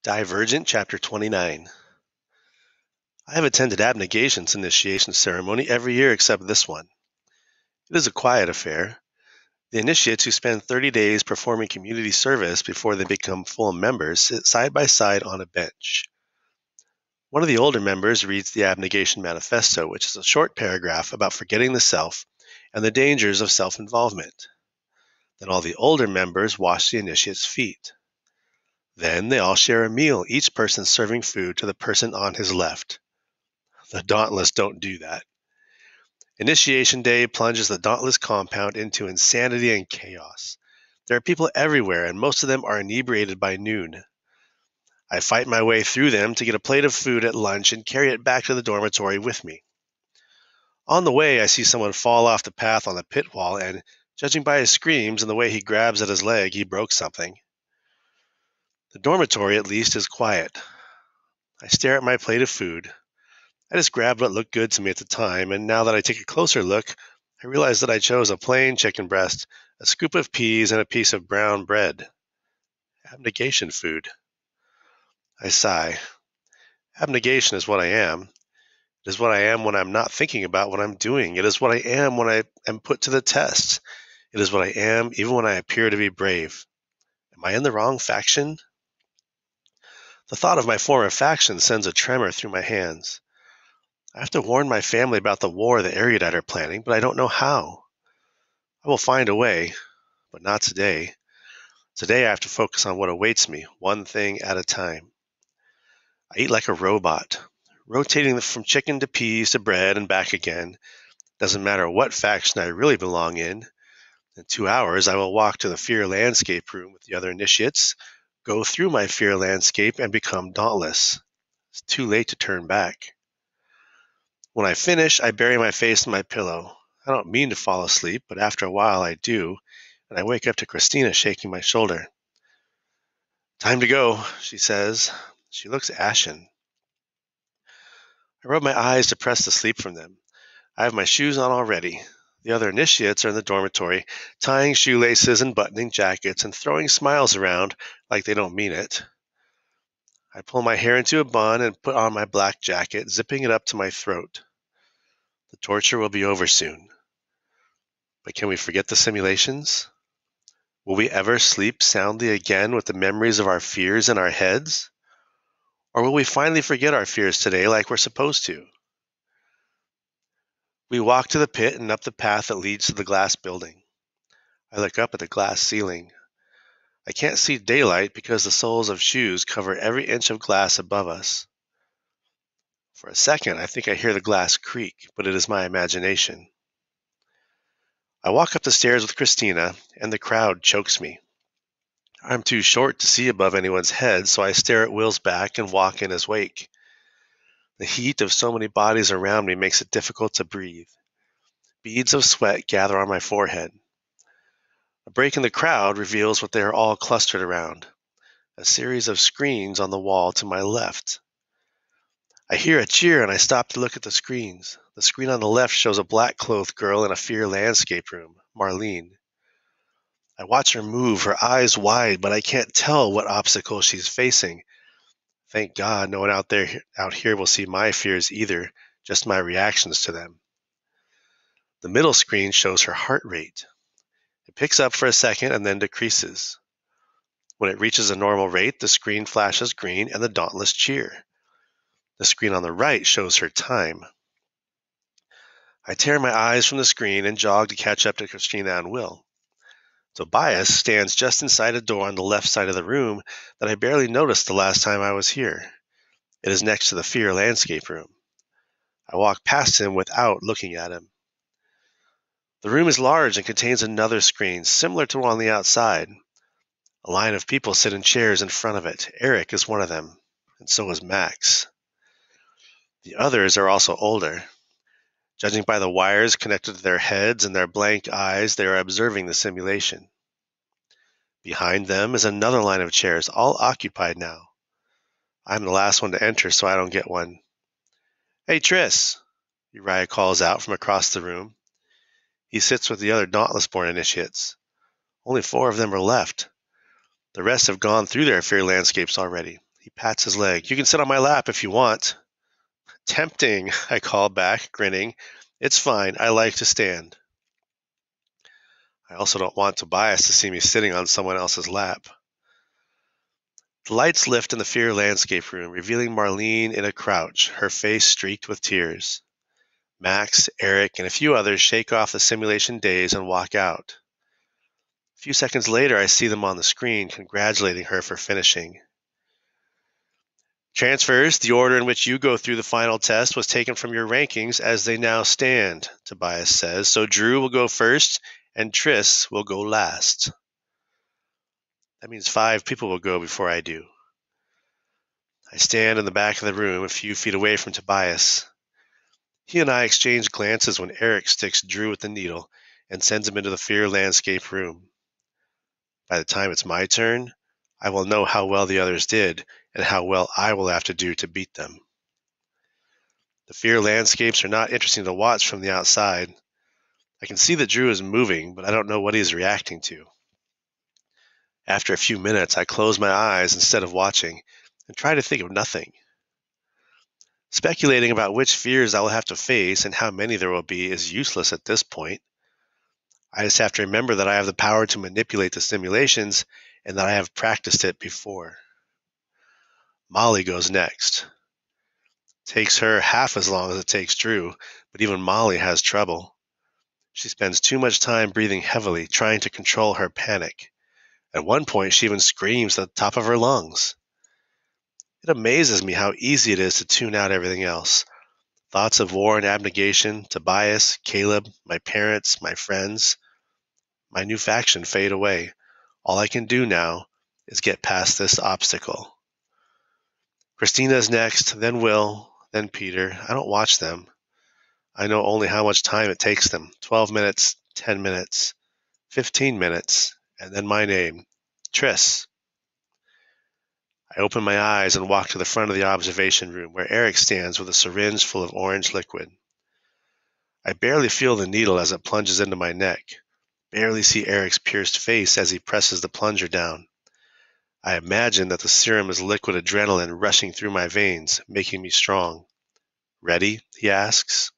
Divergent, Chapter 29. I have attended Abnegation's initiation ceremony every year except this one. It is a quiet affair. The initiates who spend 30 days performing community service before they become full members sit side by side on a bench. One of the older members reads the Abnegation Manifesto, which is a short paragraph about forgetting the self and the dangers of self-involvement. Then all the older members wash the initiate's feet. Then they all share a meal, each person serving food to the person on his left. The Dauntless don't do that. Initiation Day plunges the Dauntless compound into insanity and chaos. There are people everywhere, and most of them are inebriated by noon. I fight my way through them to get a plate of food at lunch and carry it back to the dormitory with me. On the way, I see someone fall off the path on the pit wall, and judging by his screams and the way he grabs at his leg, he broke something. The dormitory, at least, is quiet. I stare at my plate of food. I just grabbed what looked good to me at the time, and now that I take a closer look, I realize that I chose a plain chicken breast, a scoop of peas, and a piece of brown bread. Abnegation food. I sigh. Abnegation is what I am. It is what I am when I'm not thinking about what I'm doing. It is what I am when I am put to the test. It is what I am even when I appear to be brave. Am I in the wrong faction? The thought of my former faction sends a tremor through my hands. I have to warn my family about the war the erudite are planning, but I don't know how. I will find a way, but not today. Today I have to focus on what awaits me, one thing at a time. I eat like a robot, rotating from chicken to peas to bread and back again. Doesn't matter what faction I really belong in. In 2 hours, I will walk to the fear landscape room with the other initiates, go through my fear landscape, and become dauntless. It's too late to turn back. When I finish, I bury my face in my pillow. I don't mean to fall asleep, but after a while I do, and I wake up to Christina shaking my shoulder. "Time to go," she says. She looks ashen. I rub my eyes to press the sleep from them. I have my shoes on already. The other initiates are in the dormitory, tying shoelaces and buttoning jackets and throwing smiles around like they don't mean it. I pull my hair into a bun and put on my black jacket, zipping it up to my throat. The torture will be over soon. But can we forget the simulations? Will we ever sleep soundly again with the memories of our fears in our heads? Or will we finally forget our fears today like we're supposed to? We walk to the pit and up the path that leads to the glass building. I look up at the glass ceiling. I can't see daylight because the soles of shoes cover every inch of glass above us. For a second, I think I hear the glass creak, but it is my imagination. I walk up the stairs with Christina, and the crowd chokes me. I'm too short to see above anyone's head, so I stare at Will's back and walk in his wake. The heat of so many bodies around me makes it difficult to breathe. Beads of sweat gather on my forehead. A break in the crowd reveals what they are all clustered around, a series of screens on the wall to my left. I hear a cheer and I stop to look at the screens. The screen on the left shows a black-clothed girl in a fear landscape room, Marlene. I watch her move, her eyes wide, but I can't tell what obstacle she's facing. Thank God no one out here will see my fears either, just my reactions to them. The middle screen shows her heart rate. It picks up for a second and then decreases. When it reaches a normal rate, the screen flashes green and the dauntless cheer. The screen on the right shows her time. I tear my eyes from the screen and jog to catch up to Christina and Will. Tobias stands just inside a door on the left side of the room that I barely noticed the last time I was here. It is next to the fear landscape room. I walk past him without looking at him. The room is large and contains another screen, similar to one on the outside. A line of people sit in chairs in front of it. Eric is one of them, and so is Max. The others are also older. Judging by the wires connected to their heads and their blank eyes, they are observing the simulation. Behind them is another line of chairs, all occupied now. I'm the last one to enter, so I don't get one. "Hey, Tris," Uriah calls out from across the room. He sits with the other Dauntless-born initiates. Only 4 of them are left. The rest have gone through their fear landscapes already. He Pats his leg. You can sit on my lap if you want. Tempting, I call back, grinning. It's fine. I like to stand. I also don't want Tobias to see me sitting on someone else's lap. The lights lift in the Fear landscape room, revealing Marlene in a crouch, her face streaked with tears. Max, Eric, and a few others shake off the simulation daze and walk out. A few seconds later, I see them on the screen, congratulating her for finishing. Transfers, the order in which you go through the final test was taken from your rankings as they now stand, Tobias says. So Drew will go first and Triss will go last. That means 5 people will go before I do. I stand in the back of the room, a few feet away from Tobias. He and I exchange glances when Eric sticks Drew with the needle and sends him into the Fear landscape room. By the time it's my turn, I will know how well the others did and how well I will have to do to beat them. The Fear landscapes are not interesting to watch from the outside. I can see that Drew is moving, but I don't know what he is reacting to. After a few minutes, I close my eyes instead of watching and try to think of nothing. Speculating about which fears I will have to face and how many there will be is useless at this point. I just have to remember that I have the power to manipulate the simulations and that I have practiced it before. Molly goes next. Takes her half as long as it takes Drew, but even Molly has trouble. She spends too much time breathing heavily, trying to control her panic. At one point, she even screams at the top of her lungs. It amazes me how easy it is to tune out everything else. Thoughts of war and abnegation, Tobias, Caleb, my parents, my friends, my new faction fade away. All I can do now is get past this obstacle. Christina's next, then Will, then Peter. I don't watch them. I know only how much time it takes them. 12 minutes, 10 minutes, 15 minutes, and then my name, Triss. I open my eyes and walk to the front of the observation room where Eric stands with a syringe full of orange liquid. I barely feel the needle as it plunges into my neck. Barely see Eric's pierced face as he presses the plunger down. I imagine that the serum is liquid adrenaline rushing through my veins, making me strong. Ready? He asks.